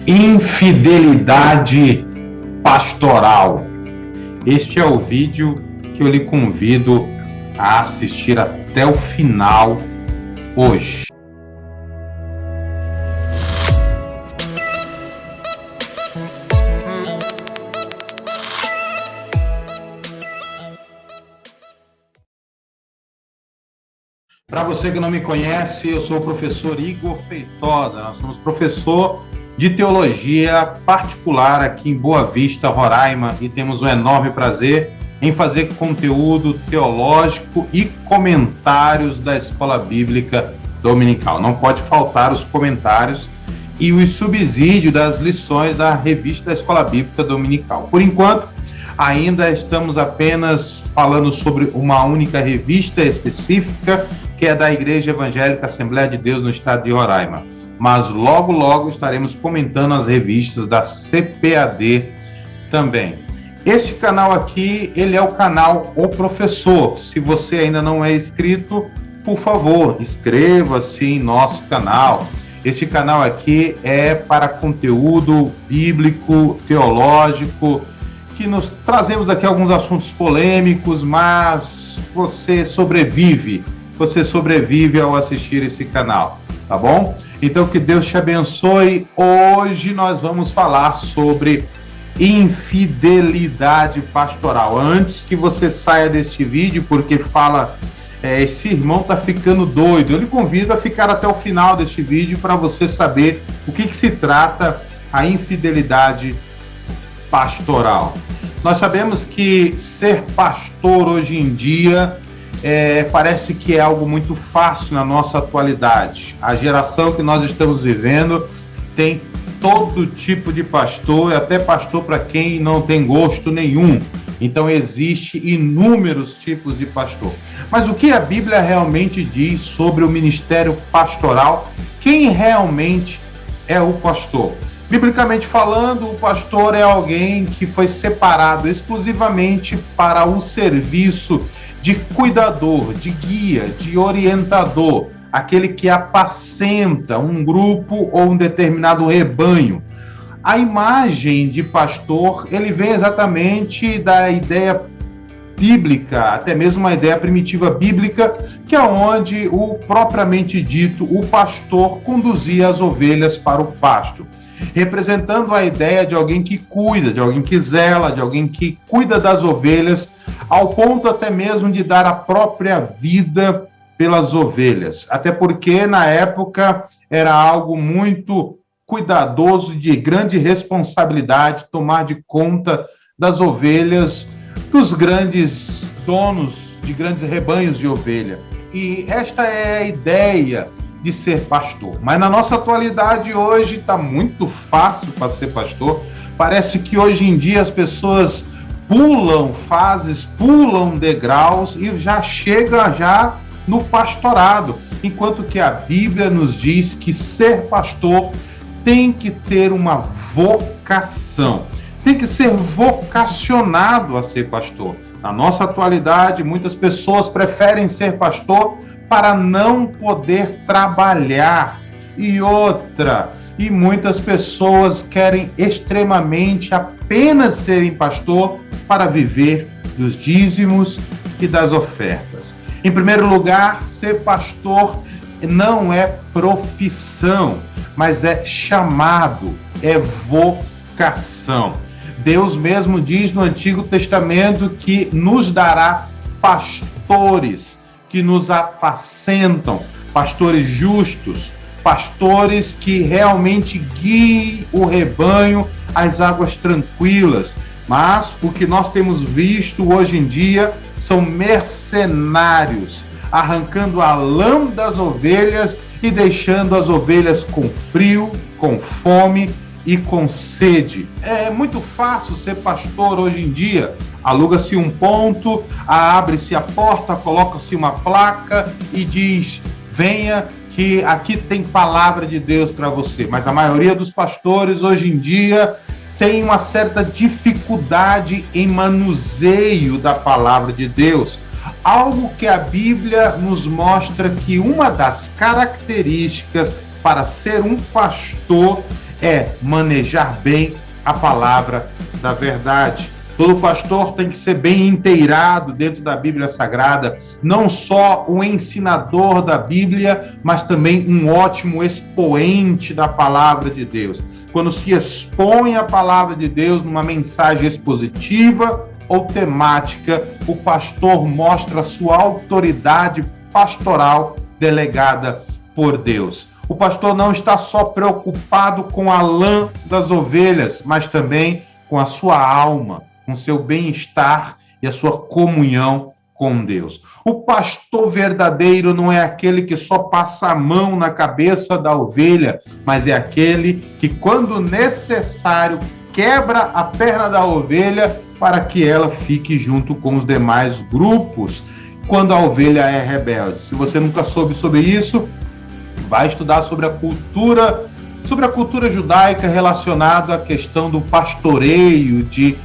Infidelidade pastoral. Este é o vídeo que eu lhe convido a assistir até o final hoje. Para você que não me conhece, eu sou o professor Igor Feitosa. Nós somos professor de teologia particular aqui em Boa Vista, Roraima, e temos um enorme prazer em fazer conteúdo teológico e comentários da Escola Bíblica Dominical. Não pode faltar os comentários e o subsídio das lições da revista da Escola Bíblica Dominical. Por enquanto, ainda estamos apenas falando sobre uma única revista específica, que é da Igreja Evangélica Assembleia de Deus no estado de Roraima. Mas logo estaremos comentando as revistas da CPAD também. Este canal aqui, ele é o canal O Professor. Se você ainda não é inscrito, por favor, inscreva-se em nosso canal. Este canal aqui é para conteúdo bíblico, teológico, que nos trazemos aqui alguns assuntos polêmicos, mas você sobrevive ao assistir esse canal, tá bom? Então que Deus te abençoe. Hoje nós vamos falar sobre infidelidade pastoral. Antes que você saia deste vídeo, porque fala, esse irmão tá ficando doido, eu lhe convido a ficar até o final deste vídeo para você saber o que se trata a infidelidade pastoral. Nós sabemos que ser pastor hoje em dia parece que é algo muito fácil na nossa atualidade. A geração que nós estamos vivendo tem todo tipo de pastor, e até pastor para quem não tem gosto nenhum. Então existe inúmeros tipos de pastor. Mas o que a Bíblia realmente diz sobre o ministério pastoral? Quem realmente é o pastor? Biblicamente falando, o pastor é alguém que foi separado exclusivamente para o serviço de cuidador, de guia, de orientador, aquele que apacenta um grupo ou um determinado rebanho. A imagem de pastor, ele vem exatamente da ideia bíblica, até mesmo uma ideia primitiva bíblica, que é onde o propriamente dito, o pastor conduzia as ovelhas para o pasto, representando a ideia de alguém que cuida, de alguém que zela, de alguém que cuida das ovelhas, ao ponto até mesmo de dar a própria vida pelas ovelhas. Até porque, na época, era algo muito cuidadoso, de grande responsabilidade, tomar de conta das ovelhas dos grandes donos de grandes rebanhos de ovelha. E esta é a ideia de ser pastor. Mas na nossa atualidade hoje está muito fácil para ser pastor. Parece que hoje em dia as pessoas pulam fases, pulam degraus e já chega no pastorado. Enquanto que a Bíblia nos diz que ser pastor tem que ter uma vocação. Tem que ser vocacionado a ser pastor. Na nossa atualidade, muitas pessoas preferem ser pastor para não poder trabalhar. E muitas pessoas querem extremamente apenas serem pastor para viver dos dízimos e das ofertas. Em primeiro lugar, ser pastor não é profissão, mas é chamado, é vocação. Deus mesmo diz no Antigo Testamento que nos dará pastores que nos apacentam, pastores justos, pastores que realmente guiem o rebanho às águas tranquilas. Mas o que nós temos visto hoje em dia são mercenários, arrancando a lã das ovelhas e deixando as ovelhas com frio, com fome e com sede. É muito fácil ser pastor hoje em dia. Aluga-se um ponto, abre-se a porta, coloca-se uma placa e diz: venha que aqui tem palavra de Deus para você. Mas a maioria dos pastores hoje em dia tem uma certa dificuldade em manuseio da palavra de Deus. Algo que a Bíblia nos mostra que uma das características para ser um pastor é manejar bem a palavra da verdade. Todo pastor tem que ser bem inteirado dentro da Bíblia Sagrada, não só um ensinador da Bíblia, mas também um ótimo expoente da palavra de Deus. Quando se expõe a palavra de Deus numa mensagem expositiva ou temática, o pastor mostra sua autoridade pastoral delegada por Deus. O pastor não está só preocupado com a lã das ovelhas, mas também com a sua alma, com seu bem-estar e a sua comunhão com Deus. O pastor verdadeiro não é aquele que só passa a mão na cabeça da ovelha, mas é aquele que, quando necessário, quebra a perna da ovelha para que ela fique junto com os demais grupos, quando a ovelha é rebelde. Se você nunca soube sobre isso, vai estudar sobre a cultura judaica relacionada à questão do pastoreio de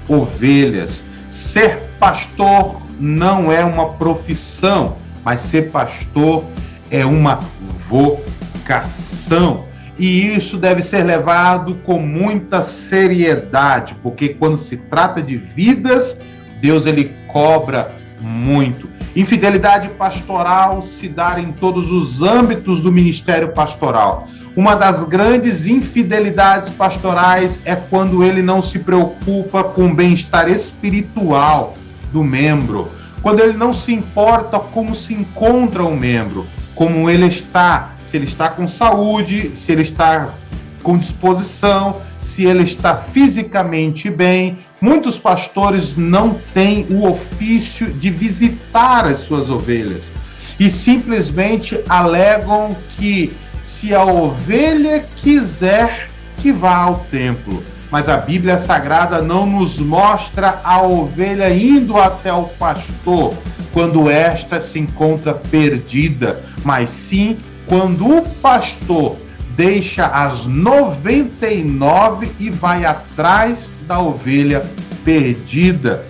ovelhas. Ser pastor não é uma profissão, mas ser pastor é uma vocação. E isso deve ser levado com muita seriedade, porque quando se trata de vidas, Deus ele cobra muito. Infidelidade pastoral se dá em todos os âmbitos do ministério pastoral. Uma das grandes infidelidades pastorais é quando ele não se preocupa com o bem-estar espiritual do membro, quando ele não se importa como se encontra o membro, como ele está, se ele está com saúde, se ele está com disposição, se ele está fisicamente bem. Muitos pastores não têm o ofício de visitar as suas ovelhas e simplesmente alegam que se a ovelha quiser, que vá ao templo. Mas a Bíblia Sagrada não nos mostra a ovelha indo até o pastor quando esta se encontra perdida, mas sim quando o pastor deixa as 99 e vai atrás da ovelha perdida.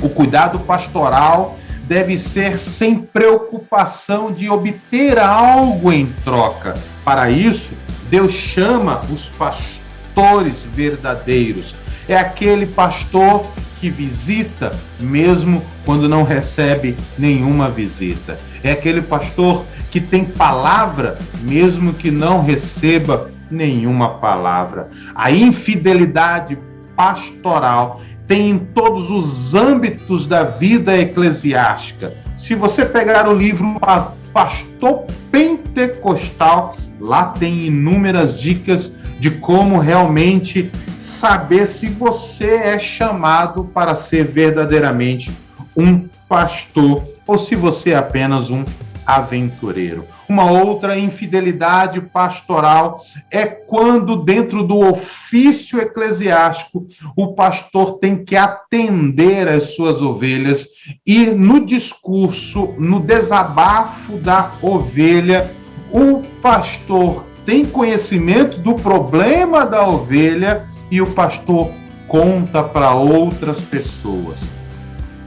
O cuidado pastoral deve ser sem preocupação de obter algo em troca. Para isso, Deus chama os pastores verdadeiros. É aquele pastor que visita mesmo quando não recebe nenhuma visita. É aquele pastor que tem palavra mesmo que não receba nenhuma palavra. A infidelidade pastoral tem em todos os âmbitos da vida eclesiástica. Se você pegar o livro Pastor Pentecostal, lá tem inúmeras dicas de como realmente saber se você é chamado para ser verdadeiramente um pastor ou se você é apenas um aventureiro. Uma outra infidelidade pastoral é quando, dentro do ofício eclesiástico, o pastor tem que atender as suas ovelhas e no discurso, no desabafo da ovelha, o pastor tem conhecimento do problema da ovelha e o pastor conta para outras pessoas.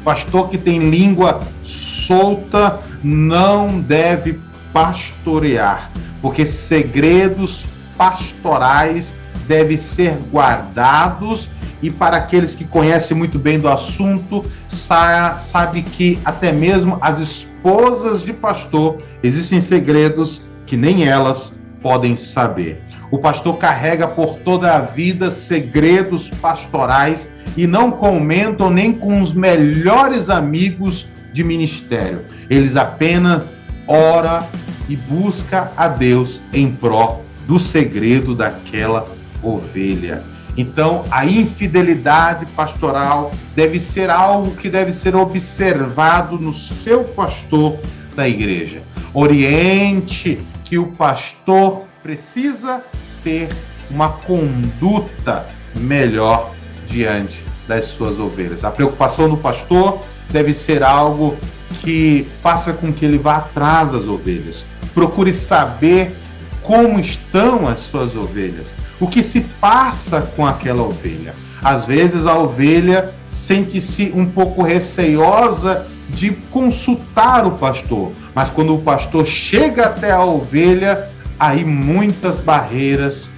Pastor que tem língua solta não deve pastorear, porque segredos pastorais devem ser guardados, e para aqueles que conhecem muito bem do assunto, sabe que até mesmo as esposas de pastor existem segredos que nem elas podem saber. O pastor carrega por toda a vida segredos pastorais e não comentam nem com os melhores amigos de ministério. Eles apenas oram e buscam a Deus em prol do segredo daquela ovelha. Então, a infidelidade pastoral deve ser algo que deve ser observado no seu pastor da igreja. Oriente que o pastor precisa ter uma conduta melhor diante das suas ovelhas. A preocupação do pastor deve ser algo que faça com que ele vá atrás das ovelhas. Procure saber como estão as suas ovelhas, o que se passa com aquela ovelha. Às vezes a ovelha sente-se um pouco receiosa de consultar o pastor, mas quando o pastor chega até a ovelha, aí muitas barreiras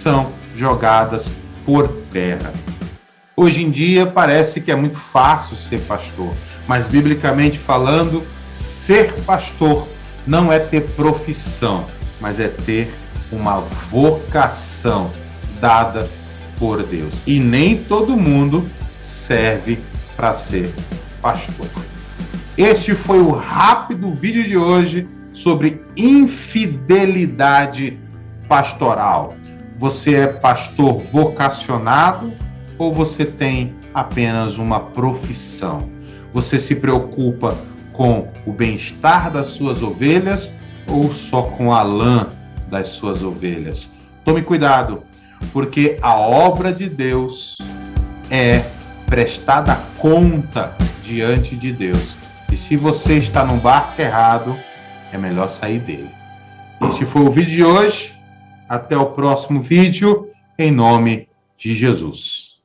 são jogadas por terra. Hoje em dia parece que é muito fácil ser pastor, mas biblicamente falando, ser pastor não é ter profissão, mas é ter uma vocação dada por Deus. E nem todo mundo serve para ser pastor. Este foi o rápido vídeo de hoje sobre infidelidade pastoral. Você é pastor vocacionado ou você tem apenas uma profissão? Você se preocupa com o bem-estar das suas ovelhas ou só com a lã das suas ovelhas? Tome cuidado, porque a obra de Deus é prestada conta diante de Deus. E se você está num barco errado, é melhor sair dele. Este foi o vídeo de hoje. Até o próximo vídeo, em nome de Jesus.